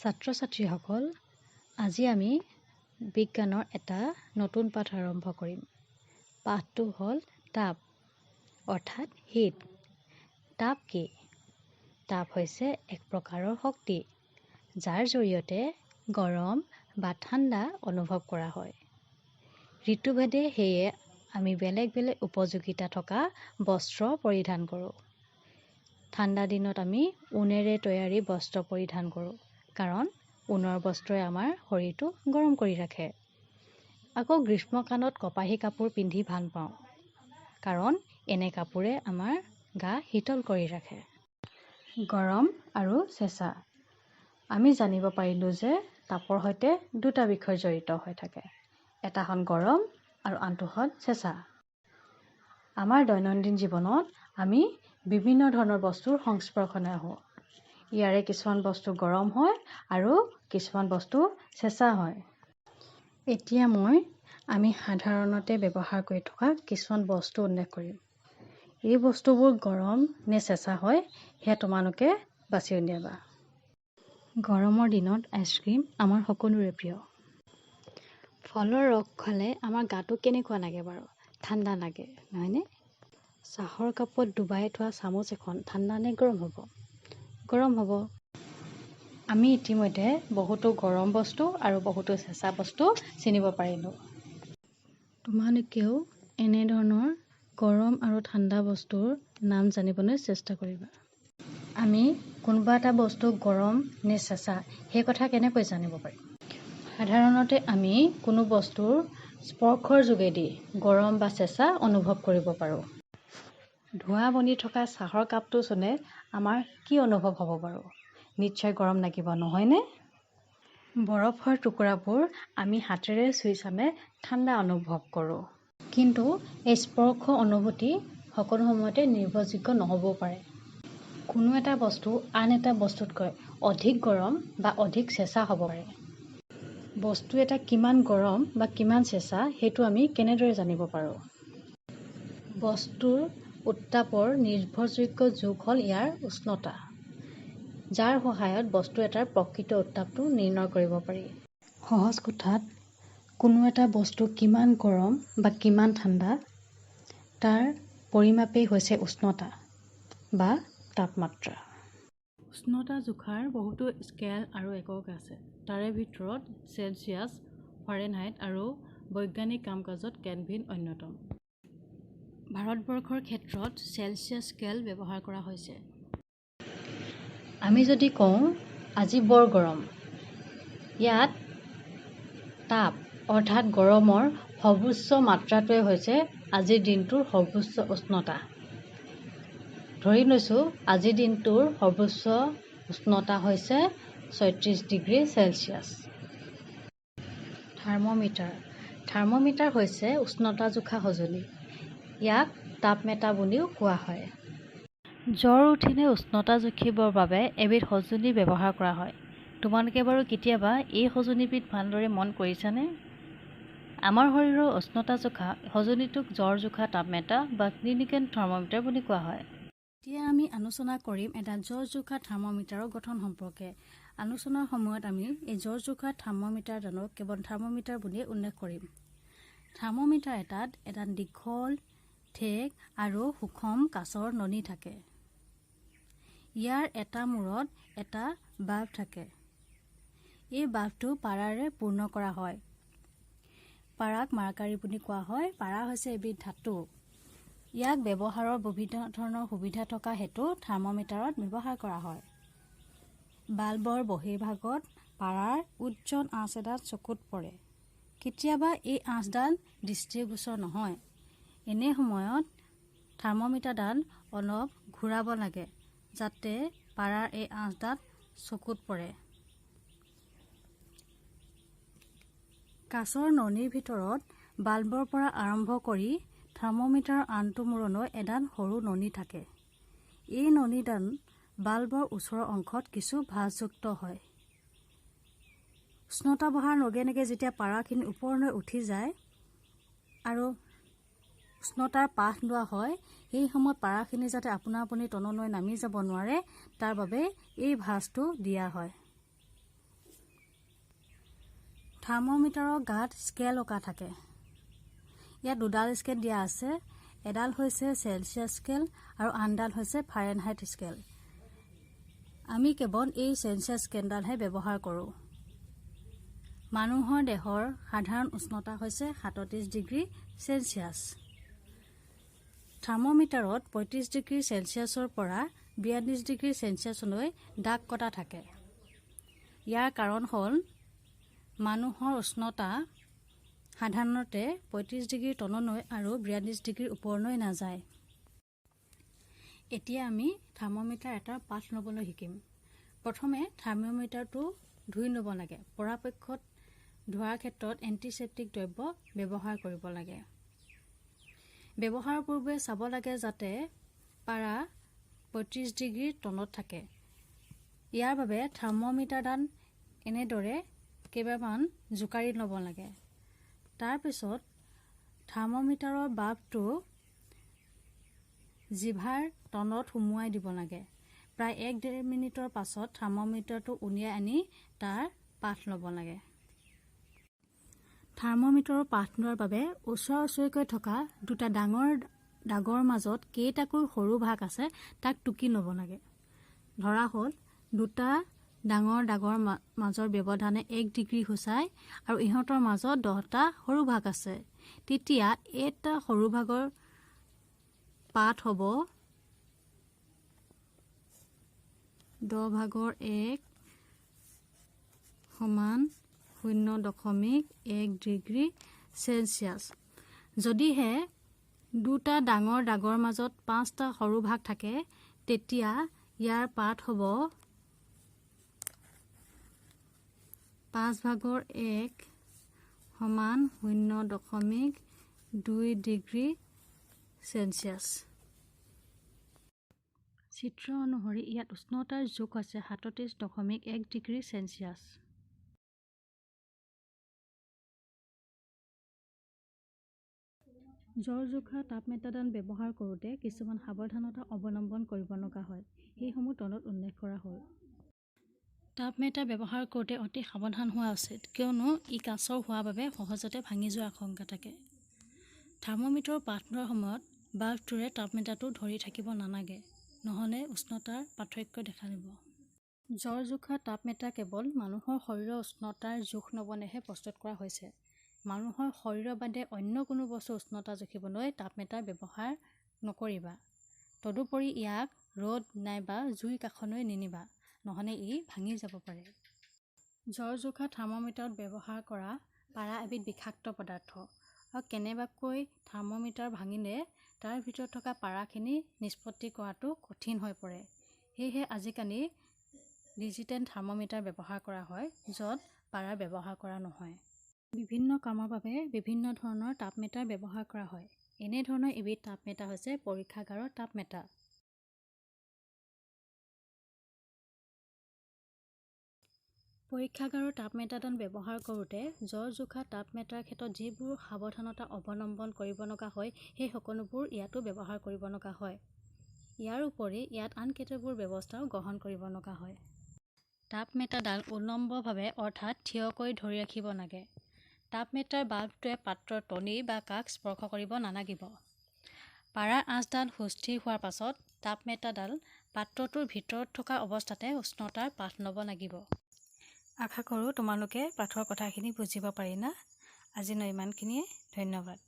ছাত্ৰ ছাত্ৰীসকল, আজি আমি বিজ্ঞানৰ এটা নতুন পাঠ আৰম্ভ কৰিম। পাঠটো হ'ল তাপ অৰ্থাৎ হিট। তাপ কি? তাপ হৈছে এক প্ৰকাৰৰ শক্তি, যাৰ জৰিয়তে গৰম বা ঠাণ্ডা অনুভৱ কৰা হয়। ঋতুভেদে সেয়ে আমি বেলেগ বেলেগ উপযোগিতা থকা বস্ত্ৰ পৰিধান কৰোঁ। ঠাণ্ডা দিনত আমি ঊণেৰে তৈয়াৰী বস্ত্ৰ পৰিধান কৰোঁ, কাৰণ ঊণৰ বস্ত্ৰই আমাৰ শৰীৰটো গৰম কৰি ৰাখে। আকৌ গ্ৰীষ্মকালত কপাহী কাপোৰ পিন্ধি ভাল পাওঁ, কাৰণ এনে কাপোৰে আমাৰ গা শীতল কৰি ৰাখে। গৰম আৰু চেঁচা। আমি জানিব পাৰিলোঁ যে তাপৰ সৈতে দুটা বিষয় জড়িত হৈ থাকে। এটা হ'ল গৰম আৰু আনটো হ'ল চেঁচা। আমাৰ দৈনন্দিন জীৱনত আমি বিভিন্ন ধৰণৰ বস্তুৰ সংস্পৰ্শলৈ আহোঁ। ইয়াৰে কিছুমান বস্তু গৰম হয় আৰু কিছুমান বস্তু চেঁচা হয়। এতিয়া আমি সাধাৰণতে ব্যৱহাৰ কৰি থকা কিছুমান বস্তু উল্লেখ কৰিম। এই বস্তুবোৰ গৰম নে চেঁচা হয়, সেয়া তোমালোকে বাছি উলিয়াবা। গৰমৰ দিনত আইচক্ৰীম আমাৰ সকলোৰে প্ৰিয়। ফলৰ ৰস খালে আমাৰ গাটো কেনেকুৱা লাগে বাৰু? ঠাণ্ডা লাগে, নহয়নে? চাহৰ কাপত ডুবাই থোৱা চামুচ এখন ঠাণ্ডা নে গৰম হ'ব? গৰম হ'ব। আমি ইতিমধ্যে বহুতো গৰম বস্তু আৰু বহুতো চেঁচা বস্তু চিনিব পাৰিলোঁ। তোমালোকেও এনেধৰণৰ গৰম আৰু ঠাণ্ডা বস্তুৰ নাম জানিবলৈ চেষ্টা কৰিবা। আমি কোনোবা এটা বস্তু গৰম নে চেঁচা সেই কথা কেনেকৈ জানিব পাৰিম? সাধাৰণতে আমি কোনো বস্তুৰ স্পৰ্শৰ যোগেদি গৰম বা চেঁচা অনুভৱ কৰিব পাৰোঁ। ধোঁৱা বনি থকা চাহৰ কাপটো চুলে আমাৰ কি অনুভৱ হ'ব বাৰু? নিশ্চয় গৰম লাগিব, নহয়নে? বৰফৰ টুকুৰাবোৰ আমি হাতেৰে চুই চালে ঠাণ্ডা অনুভৱ কৰোঁ। কিন্তু এই স্পৰ্শ অনুভূতি সকলো সময়তে নিৰ্ভৰযোগ্য নহ'বও পাৰে। কোনো এটা বস্তু আন এটা বস্তুতকৈ অধিক গৰম বা অধিক চেঁচা হ'ব পাৰে। বস্তু এটা কিমান গৰম বা কিমান চেঁচা সেইটো আমি কেনেদৰে জানিব পাৰোঁ? বস্তুৰ উত্তাপৰ নিৰ্ভৰযোগ্য জোখ হ'ল ইয়াৰ উষ্ণতা, যাৰ সহায়ত বস্তু এটাৰ প্ৰকৃত উত্তাপটো নিৰ্ণয় কৰিব পাৰি। সহজ কথাত, কোনো এটা বস্তু কিমান গৰম বা কিমান ঠাণ্ডা তাৰ পৰিমাপেই হৈছে উষ্ণতা বা তাপমাত্ৰা। উষ্ণতা জোখাৰ বহুতো স্কেল আৰু একক আছে। তাৰে ভিতৰত চেলছিয়াছ, ফাৰেনহাইট আৰু বৈজ্ঞানিক কাম-কাজত কেলভিন অন্যতম। ভাৰতবৰ্ষৰ ক্ষেত্ৰত চেলছিয়াছ স্কেল ব্যৱহাৰ কৰা হৈছে। আমি যদি কওঁ আজি বৰ গৰম, ইয়াত তাপ অৰ্থাৎ গৰমৰ সৰ্বোচ্চ মাত্ৰাটোৱে হৈছে আজিৰ দিনটোৰ সৰ্বোচ্চ উষ্ণতা। ধৰি লৈছোঁ আজিৰ দিনটোৰ সৰ্বোচ্চ উষ্ণতা হৈছে ৩৬ ডিগ্ৰী চেলছিয়াছ। থাৰ্মোমিটাৰ। থাৰ্মোমিটাৰ হৈছে উষ্ণতা জোখা সঁজুলি। ইয়াক তাপমেটা বুলিও কোৱা হয়। জ্বৰ উঠিলে উষ্ণতা জুখিবৰ বাবে এবিধ সঁজুলি ব্যৱহাৰ কৰা হয়। তোমালোকে বাৰু কেতিয়াবা এই সঁজুলিবিধ ভালদৰে মন কৰিছানে? আমাৰ শৰীৰৰ উষ্ণতা জোখা সঁজুলিটোক জ্বৰ জোখা তাপমেটা বা ক্লিনিকেল থাৰ্মোমিটাৰ বুলি কোৱা হয়। এতিয়া আমি আলোচনা কৰিম এটা জ্বৰ জোখা থাৰ্মোমিটাৰৰ গঠন সম্পৰ্কে। আলোচনাৰ সময়ত আমি এই জ্বৰ জোখা থাৰ্মোমিটাৰডালক কেৱল থাৰ্মোমিটাৰ বুলিয়ে উল্লেখ কৰিম। থাৰ্মোমিটাৰ এটাত এটা দীঘল, ঠেক আৰু সুষম কাঁচৰ নলী থাকে। ইয়াৰ এটা মূৰত এটা বাল্ব থাকে। এই বাল্বটো পাৰাৰে পূৰ্ণ কৰা হয়। পাৰাক মাৰ্কাৰী বুলি কোৱা হয়। পাৰা হৈছে এবিধ ধাতু। ইয়াক ব্যৱহাৰৰ বিভিন্ন ধৰণৰ সুবিধা থকা হেতু থাৰ্মোমিটাৰত ব্যৱহাৰ কৰা হয়। বাল্বৰ বহিৰ্ভাগত পাৰাৰ উজ্জ্বল আঁচ এডাল চকুত পৰে। কেতিয়াবা এই আঁচডাল দৃষ্টিগোচৰ নহয়। এনে সময়ত থাৰ্মোমিটাৰডাল অলপ ঘূৰাব লাগে, যাতে পাৰাৰ এই আঁচডাল চকুত পৰে। কাঁচৰ নলীৰ ভিতৰত বাল্বৰ পৰা আৰম্ভ কৰি থাৰ্মোমিটাৰৰ আনটো মূৰলৈ এডাল সৰু নলী থাকে। এই নলীডাল বাল্বৰ ওচৰৰ অংশত কিছু ভাঁজযুক্ত হয়। উষ্ণতা বঢ়াৰ লগে লগে যেতিয়া পাৰাখিনি ওপৰলৈ উঠি যায় আৰু উষ্ণতাৰ পাঠ লোৱা হয়, সেই সময়ত পাৰাখিনি যাতে আপোনা আপুনি তললৈ নামি যাব নোৱাৰে, তাৰ বাবে এই ভাঁজটো দিয়া হয়। থাৰ্মোমিটাৰৰ গাত স্কেল অঁকা থাকে। ইয়াত দুডাল স্কেল দিয়া আছে। এডাল হৈছে চেলচিয়াছ স্কেল আৰু আনডাল হৈছে ফাৰেনহাইট স্কেল। আমি কেৱল এই চেলচিয়াছ স্কেলডালহে ব্যৱহাৰ কৰোঁ। মানুহৰ দেহৰ সাধাৰণ উষ্ণতা হৈছে 37 ডিগ্ৰী চেলচিয়াছ। থাৰ্মোমিটাৰত 35 ডিগ্ৰী চেলচিয়াছৰ পৰা 42 ডিগ্ৰী চেলচিয়াছলৈ দাগ কটা থাকে। ইয়াৰ কাৰণ হ'ল মানুহৰ উষ্ণতা সাধাৰণতে 35 ডিগ্ৰীৰ তললৈ আৰু 42 ডিগ্ৰীৰ ওপৰলৈ নাযায়। এতিয়া আমি থাৰ্মোমিটাৰ এটাৰ পাঠ ল'বলৈ শিকিম। প্ৰথমে থাৰ্মোমিটাৰটো ধুই ল'ব লাগে। পৰাপক্ষত ধোৱাৰ ক্ষেত্ৰত এণ্টিছেপ্টিক দ্ৰব্য ব্যৱহাৰ কৰিব লাগে। ব্যৱহাৰৰ পূৰ্বে চাব লাগে যাতে পাৰা 35 ডিগ্ৰীৰ তলত থাকে। ইয়াৰ বাবে থাৰ্মোমিটাৰডাল এনেদৰে কেইবামান জোকাৰি ল'ব লাগে। তাৰপিছত থাৰ্মোমিটাৰৰ বাল্বটো জিভাৰ তলত সুমুৱাই দিব লাগে। প্ৰায় 1-1.5 মিনিটৰ পাছত থাৰ্মোমিটাৰটো উলিয়াই আনি তাৰ পাঠ ল'ব লাগে। থাৰ্মোমিটাৰৰ পাঠ লোৱাৰ বাবে ওচৰা-ওচৰিকৈ থকা দুটা ডাঙৰ দাগৰ মাজত কেইটাকৈ সৰু ভাগ আছে তাক টুকি ল'ব লাগে। ধৰা হ'ল দুটা ডাঙৰ দাগৰ মাজৰ ব্যৱধানে 1 ডিগ্ৰী সূচায় আৰু ইহঁতৰ মাজত 10টা সৰু ভাগ আছে। তেতিয়া এটা সৰু ভাগৰ পাঠ হ'ব 10/1 সমান 0.1 ডিগ্ৰী চেলচিয়াছ। যদিহে দুটা ডাঙৰ দাগৰ মাজত 5টা সৰু ভাগ থাকে তেতিয়া ইয়াৰ পাঠ হ'ব 5/1 সমান 0.2 ডিগ্ৰী চেলচিয়াছ। চিত্ৰ অনুসৰি ইয়াত উষ্ণতাৰ জোখ হৈছে 37.1 ডিগ্ৰী চেলচিয়াছ। জ্বৰ জোখা তাপমেটাৰডাল ব্যৱহাৰ কৰোঁতে কিছুমান সাৱধানতা অৱলম্বন কৰিব লগা হয়। সেইসমূহ তলত উল্লেখ কৰা হ'ল। তাপমেটাৰ ব্যৱহাৰ কৰোঁতে অতি সাৱধান হোৱা উচিত, কিয়নো ই কাঁচৰ হোৱাৰ বাবে সহজতে ভাঙি যোৱাৰ আশংকা থাকে। থাৰ্মোমিটাৰৰ পাঠ লোৱাৰ সময়ত বাল্বটোৰে তাপমেটাৰটো ধৰি থাকিব নালাগে, নহ'লে উষ্ণতাৰ পাৰ্থক্য দেখা দিব। জ্বৰ জোখা তাপমেটাৰ কেৱল মানুহৰ শৰীৰৰ উষ্ণতাৰ জোখ ল'বলৈহে প্ৰস্তুত কৰা হৈছে। মানুহৰ শৰীৰৰ বাদে অন্য কোনো বস্তুৰ উষ্ণতা জুখিবলৈ তাপমেটাৰ ব্যৱহাৰ নকৰিবা। তদুপৰি ইয়াক ৰ'দ নাইবা জুইৰ কাষলৈ নিনিবা, নহ'লে ই ভাঙি যাব পাৰে। জ্বৰ জোখা থাৰ্মোমিটাৰত ব্যৱহাৰ কৰা পাৰা এবিধ বিষাক্ত পদাৰ্থ আৰু কেনেবাকৈ থাৰ্মোমিটাৰ ভাঙিলে তাৰ ভিতৰত থকা পাৰাখিনি নিষ্পত্তি কৰাটো কঠিন হৈ পৰে। সেয়েহে আজিকালি ডিজিটেল থাৰ্মোমিটাৰ ব্যৱহাৰ কৰা হয়, য'ত পাৰা ব্যৱহাৰ কৰা নহয়। বিভিন্ন কামৰ বাবে বিভিন্ন ধৰণৰ তাপমেটাৰ ব্যৱহাৰ কৰা হয়। এনে ধৰণৰ এবিধ তাপমেটাৰ হৈছে পৰীক্ষাগাৰৰ তাপমেটাৰ। পৰীক্ষাগাৰৰ তাপমেটাৰডাল ব্যৱহাৰ কৰোঁতে জ্বৰ জোখা তাপমেটাৰৰ ক্ষেত্ৰত যিবোৰ সাৱধানতা অৱলম্বন কৰিব লগা হয় সেই সকলোবোৰ ইয়াতো ব্যৱহাৰ কৰিব লগা হয়। ইয়াৰ উপৰি ইয়াত আন কেতবোৰ ব্যৱস্থাও গ্ৰহণ কৰিব লগা হয়। তাপমেটাৰডাল উলম্বভাৱে অৰ্থাৎ থিয়কৈ ধৰি ৰাখিব লাগে। তাপমেটাৰ বাল্বটোৱে পাত্ৰৰ তলি বা কাষ স্পৰ্শ কৰিব নালাগিব। পাৰাৰ আঁচডাল সুস্থিৰ হোৱাৰ পাছত তাপমেটাৰডাল পাত্ৰটোৰ ভিতৰত থকা অৱস্থাতে উষ্ণতাৰ পাঠ ল'ব লাগিব। আশা কৰোঁ তোমালোকে পাঠৰ কথাখিনি বুজিব পাৰিলা। আজিলৈ ইমানখিনিয়ে। ধন্যবাদ।